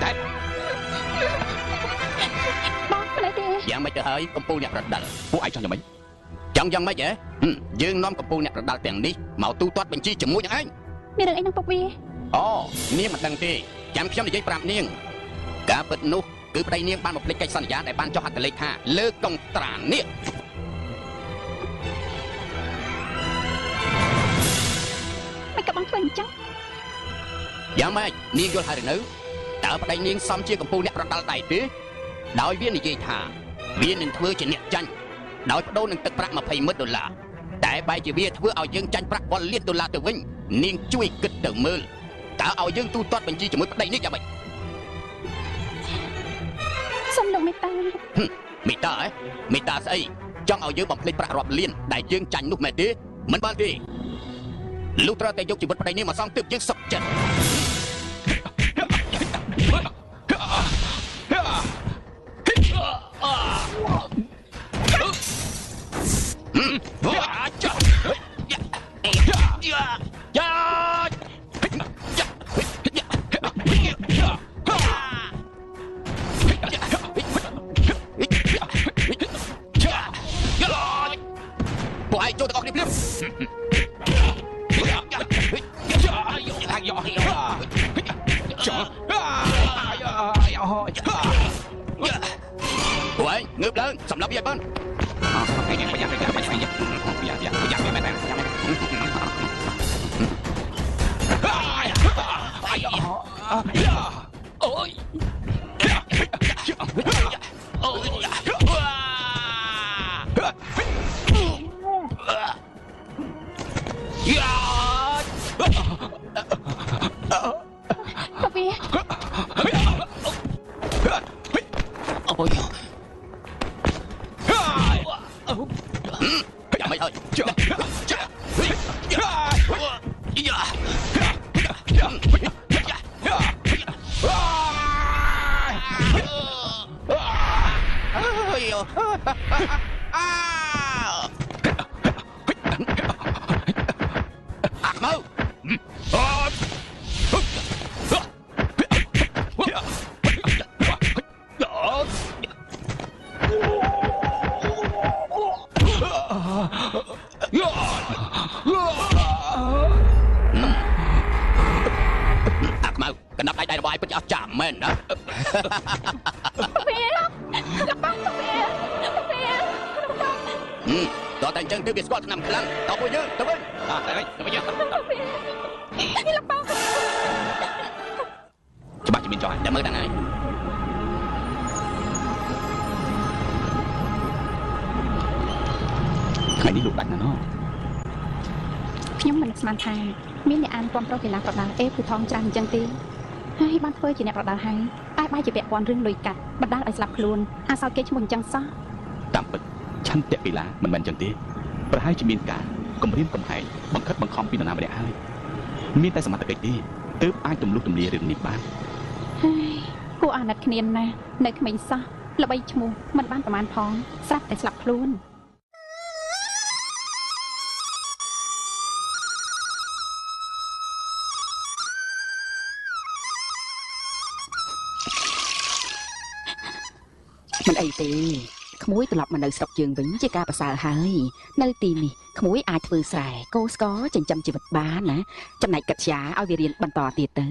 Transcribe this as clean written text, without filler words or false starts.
តែបងផ្លែទេយ៉ាងម៉េចទៅហើយកំពូលអ្នកប្រដាល់ពួកឯងចង់យ៉ាងម៉េចចង់យ៉ាងម៉េចហ៎យើងនាំកំពូលអ្នកប្រដាល់ទាំងនេះមកទូទាត់បញ្ជីជាមួយនឹងឯងមានរឿងអីនឹងពុកវាអូនាងមិនដឹងទេចាំខ្ញុំនិយាយប្រាប់នាងការពិតនោះគឺប្តីនាងបានមកភ្លេចកិច្ចសន្យាដែលបានចុះហត្ថលេខាលើកុងត្រានេះមិនក៏បងធ្វើអញ្ចឹងយ៉ាងម៉េចនាងយល់ហើយឬនៅតើប្តីនាងសមជាកំពូលអ្នកប្រដាល់ដែរទេដោយវានិយាយថាវានឹងធ្វើជាអ្នកចាញ់ដោយបដូរនឹងទឹកប្រាក់$20,000តែបែរជាវាធ្វើឲ្យយើងចាញ់ប្រាក់$1,000,000ទៅវិញនាងជួយគិតទៅមើលតើឲ្យយើងទូទាត់បញ្ជីជាមួយប្តីនេះយ៉ាងម៉េចសុំលោកមេត្តាមេត្តាមេត្តាស្អីចង់ឲ្យយើងបំភ្លេចប្រាក់រាប់លានដែលយើងចាញ់នោះមែនទេមិនបានទេលុះត្រាតែយកជីវិតប្តីនេះមកសងទើបយើងសុខចិត្តពួកឯងចូលទាំងអស់គ្នាភ្លាមពួកឯងងើបឡើងសម្រាប់វាឲ្យបានអូយយ៉ាងម៉េចហើយកណ្ដាប់ដៃដៃរបស់ឯងពិតជាអស្ចារ្យមែនណាតើតែអញ្ចឹងទើបវាស្គាល់ឆ្នាំខ្លាំងតើពួកយើងទៅវិញទៅវិញច្បាស់ជាមានចោះតែមើលតាំងហើយថ្ងៃនេះលោកដាច់ណាស់ណោះខ្ញុំមិនស្មានថាមានអ្នកអានគាំទ្រកីឡាប្រដាល់អេភូថងច្រើនអញ្ចឹងទេហើយបានធ្វើជាអ្នកប្រដាល់ហើយតែបែរជាពាក់ព័ន្ធរឿងលុយកាត់បណ្ដាលឲ្យស្លាប់ខ្លួនអាសោតគេឈ្មោះអញ្ចឹងសោះតាមពិតឆន្ទៈកីឡាមិនមែនអញ្ចឹងទេប្រហែលជាមានការគំរាមកំហែងបង្ខិតបង្ខំពីនរណាម្នាក់ហើយមានតែសមត្ថកិច្ចទេទើបអាចទម្លុះទម្លាយរឿងនេះបានហើយគួរអាណិតគ្នាណាស់នៅក្មេងសោះល្បីឈ្មោះមិនបានប្រមាណផងស្រាប់តែស្លាប់ខ្លួនមិនអីទេក្មួយត្រឡប់មកនៅស្រុកយើងវិញជាការប្រសើរហើយនៅទីនេះក្មួយអាចធ្វើស្រែកូស្ករចិញ្ចឹមជីវិតបានណាចំណែកកិត្យាឲ្យវារៀនបន្តទៀតទៅ